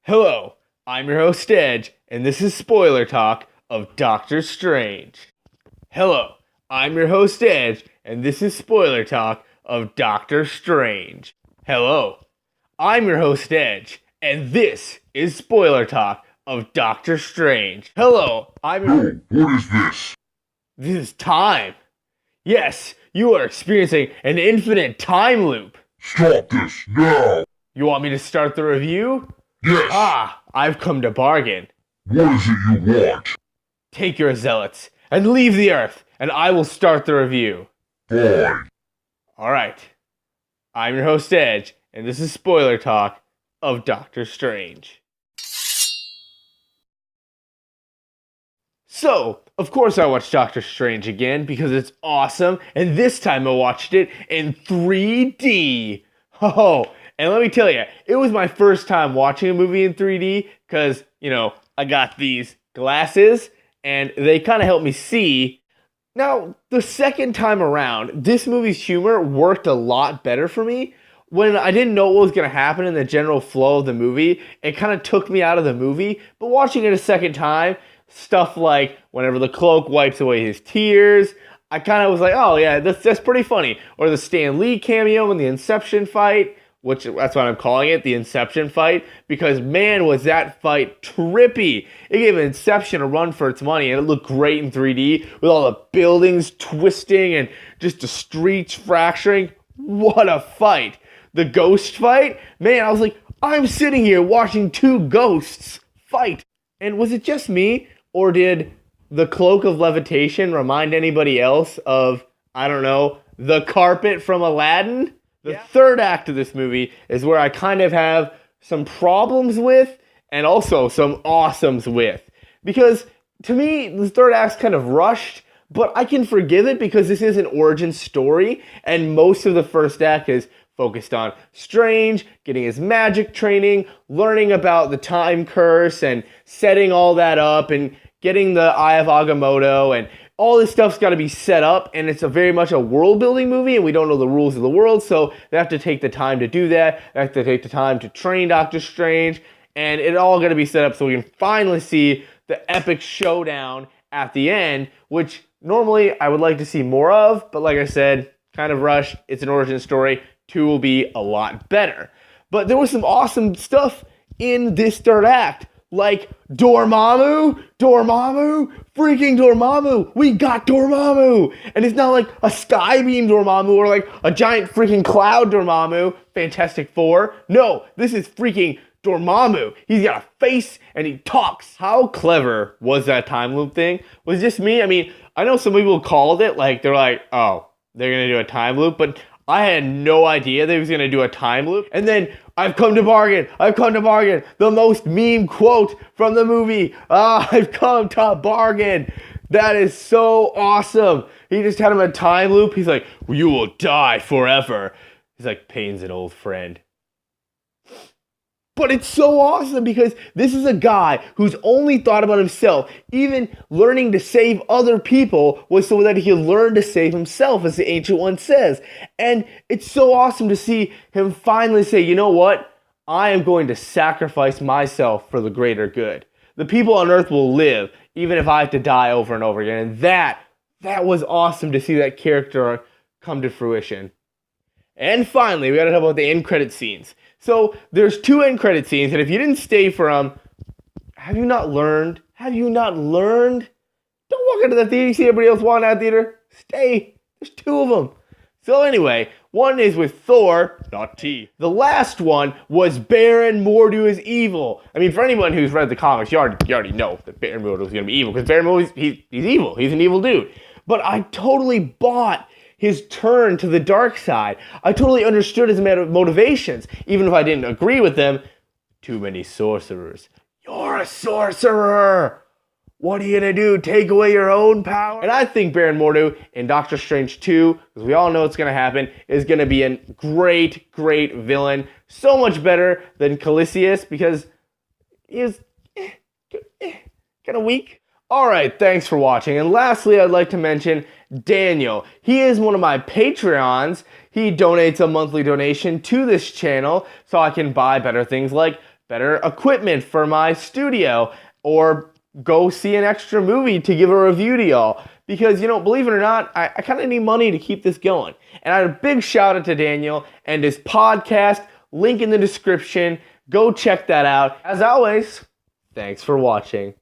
Hello, I'm your host Edge, and this is Spoiler Talk of Doctor Strange. Hello, I'm your host Edge, and this is Spoiler Talk of Doctor Strange. Hello, I'm your host Edge, and this is Spoiler Talk of Doctor Strange. Hello, What is this? This is time. Yes, you are experiencing an infinite time loop. Stop this now! You want me to start the review? Yes! I've come to bargain. What is it you want? Take your zealots and leave the Earth, and I will start the review. Fine. Alright. I'm your host Edge, and this is Spoiler Talk of Doctor Strange. So, of course I watched Doctor Strange again because it's awesome, and this time I watched it in 3D. Oh, and let me tell you, it was my first time watching a movie in 3D because, I got these glasses and they kind of help me see. Now, the second time around, this movie's humor worked a lot better for me. When I didn't know what was going to happen in the general flow of the movie, it kind of took me out of the movie. But watching it a second time, stuff like whenever the cloak wipes away his tears, I kind of was like, oh yeah, that's pretty funny. Or the Stan Lee cameo in the Inception fight, which that's what I'm calling it, the Inception fight, because man, was that fight trippy. It gave Inception a run for its money, and it looked great in 3D with all the buildings twisting and just the streets fracturing. What a fight. The ghost fight, man, I was like, I'm sitting here watching two ghosts fight. And was it just me, or did the cloak of levitation remind anybody else of, I don't know, the carpet from Aladdin? The third act of this movie is where I kind of have some problems with and also some awesomes with. Because to me, the third act's kind of rushed, but I can forgive it because this is an origin story and most of the first act is focused on Strange, getting his magic training, learning about the time curse and setting all that up and getting the Eye of Agamotto, and all this stuff's got to be set up, and it's very much a world-building movie, and we don't know the rules of the world, so they have to take the time to do that. They have to take the time to train Doctor Strange, and it all got to be set up so we can finally see the epic showdown at the end, which normally I would like to see more of, but like I said, kind of rushed. It's an origin story. 2 will be a lot better. But there was some awesome stuff in this third act. Like Dormammu, freaking Dormammu. We got Dormammu. And it's not like a skybeam Dormammu or like a giant freaking cloud Dormammu, Fantastic Four. No, this is freaking Dormammu. He's got a face and he talks. How clever was that time loop thing? Was it just me? I mean, I know some people called it, like they're like, oh, they're going to do a time loop, but I had no idea they was going to do a time loop. And then, I've come to bargain, the most meme quote from the movie. I've come to bargain. That is so awesome. He just had him a time loop. He's like, you will die forever. He's like, pain's an old friend. But it's so awesome because this is a guy who's only thought about himself. Even learning to save other people was so that he could learn to save himself, as the Ancient One says. And it's so awesome to see him finally say, you know what? I am going to sacrifice myself for the greater good. The people on Earth will live, even if I have to die over and over again. And that was awesome to see that character come to fruition. And finally, we gotta talk about the end credit scenes. So there's 2 end credit scenes, and if you didn't stay for them, have you not learned? Don't walk into the theater, you see everybody else walking out of the theater. Stay. There's 2 of them. So anyway, one is with Thor, not T. The last one was Baron Mordo is evil. I mean, for anyone who's read the comics, you already know that Baron Mordo is gonna be evil, because Baron Mordo, he's evil. He's an evil dude. But I totally bought his turn to the dark side. I totally understood his motivations, even if I didn't agree with them. Too many sorcerers. You're a sorcerer! What are you gonna do? Take away your own power? And I think Baron Mordo in Doctor Strange 2, because we all know it's gonna happen, is gonna be a great, great villain. So much better than Calicius, because he is kind of weak. Alright, thanks for watching. And lastly, I'd like to mention Daniel. He is one of my Patreons. He donates a monthly donation to this channel so I can buy better things like better equipment for my studio, or go see an extra movie to give a review to y'all. Because, believe it or not, I kind of need money to keep this going. And I had a big shout out to Daniel and his podcast, link in the description. Go check that out. As always, thanks for watching.